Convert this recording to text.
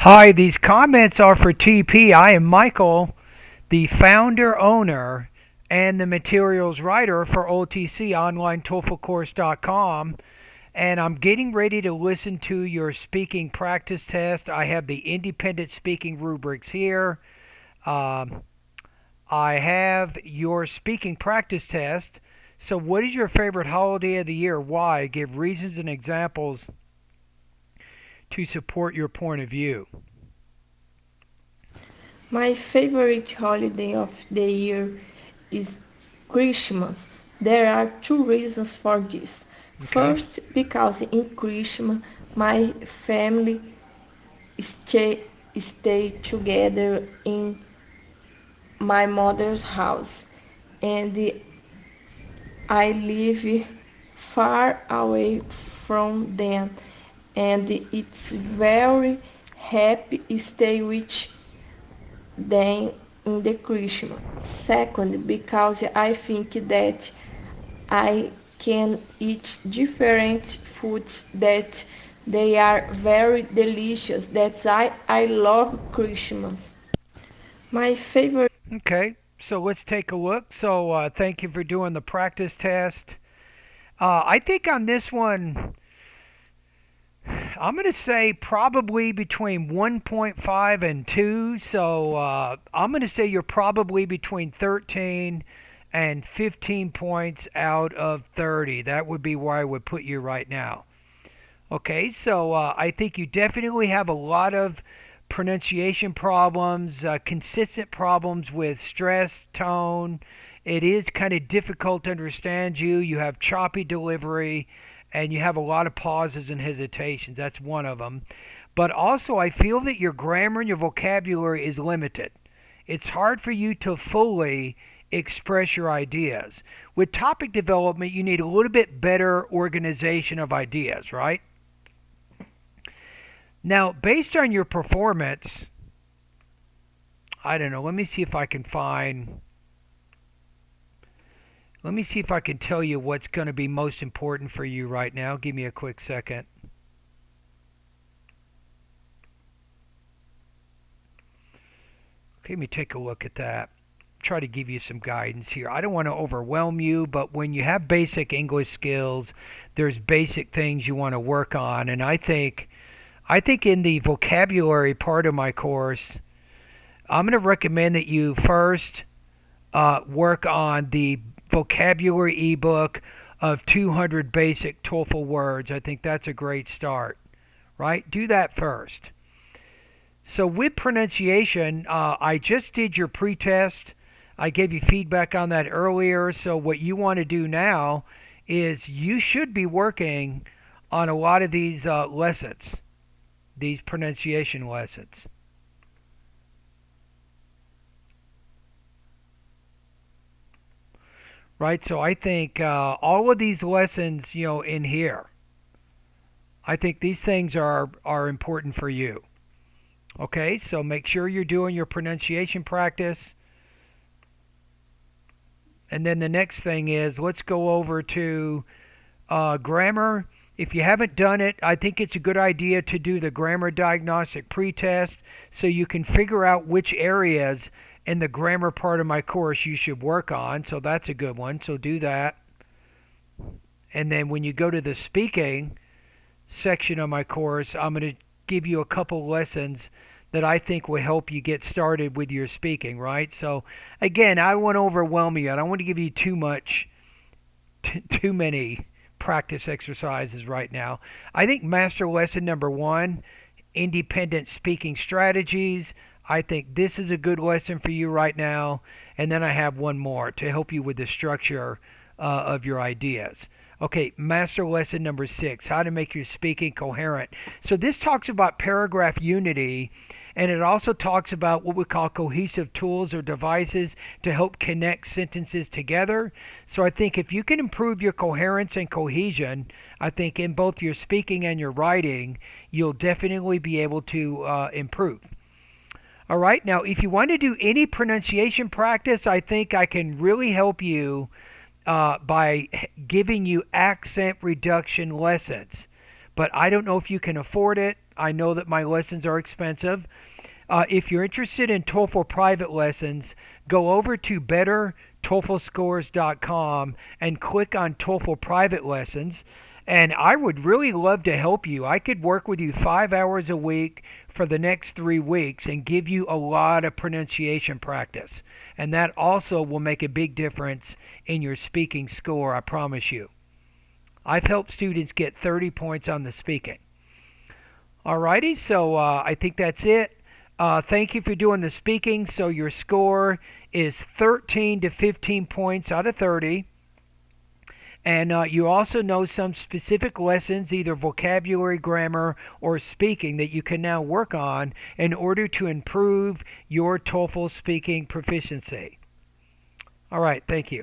Hi, these comments are for TP. I am Michael, the founder, owner, and the materials writer for OTC Online TOEFLcourse.com, and I'm getting ready to listen to your speaking practice test. I have the independent speaking rubrics here. Um, I have your speaking practice test. So, what is your favorite holiday of the year? Why? Give reasons and examples to support your point of view. My favorite holiday of the year is Christmas. There are two reasons for this. Okay. First, because in Christmas my family stay, stay together in my mother's house, and I live far away from them, and it's very happy stay with them in the Christmas. Second, because I think that I can eat different foods that they are very delicious. That's I love Christmas. My favorite. Okay, so let's take a look. Thank you for doing the practice test. I think on this one, I'm going to say probably between 1.5 and 2. I'm going to say you're probably between 13 and 15 points out of 30. That would be where I would put you right now. Okay, I think you definitely have a lot of pronunciation problems, consistent problems with stress, tone. It is kind of difficult to understand you. You have choppy delivery, and you have a lot of pauses and hesitations. That's one of them. But also, I feel that your grammar and your vocabulary is limited. It's hard for you to fully express your ideas. With topic development, you need a little bit better organization of ideas, right? Now, based on your performance, I don't know. Let me see if I can tell you what's going to be most important for you right now. Give me a quick second. Okay, let me take a look at that. Try to give you some guidance here. I don't want to overwhelm you, but when you have basic English skills, there's basic things you want to work on, and I think in the vocabulary part of my course, I'm going to recommend that you first work on the vocabulary ebook of 200 basic TOEFL words. I think that's a great start, right? Do that first. So, with pronunciation, I just did your pretest. I gave you feedback on that earlier. So, what you want to do now is you should be working on a lot of these lessons, these pronunciation lessons. Right? So I think all of these lessons, in here, I think these things are important for you. Okay, so make sure you're doing your pronunciation practice, and then the next thing is let's go over to grammar. If you haven't done it, I think it's a good idea to do the grammar diagnostic pretest so you can figure out which areas in the grammar part of my course you should work on. So that's a good one. So do that. And then when you go to the speaking section of my course, I'm going to give you a couple lessons that I think will help you get started with your speaking, right? So again, I don't want to overwhelm you. I don't want to give you too many practice exercises right now. I think master lesson number 1, independent speaking strategies. I think this is a good lesson for you right now. And then I have one more to help you with the structure of your ideas. Okay, master lesson number 6, how to make your speaking coherent. So this talks about paragraph unity, and it also talks about what we call cohesive tools or devices to help connect sentences together. So I think if you can improve your coherence and cohesion, I think in both your speaking and your writing, you'll definitely be able to improve. All right, now if you want to do any pronunciation practice, I think I can really help you by giving you accent reduction lessons. But I don't know if you can afford it. I know that my lessons are expensive. If you're interested in TOEFL private lessons, go over to bettertoeflscores.com and click on TOEFL private lessons. And I would really love to help you. I could work with you 5 hours a week for the next 3 weeks and give you a lot of pronunciation practice. And that also will make a big difference in your speaking score, I promise you. I've helped students get 30 points on the speaking. Alrighty, so I think that's it. Thank you for doing the speaking. So your score is 13 to 15 points out of 30. And you also know some specific lessons, either vocabulary, grammar, or speaking, that you can now work on in order to improve your TOEFL speaking proficiency. All right, thank you.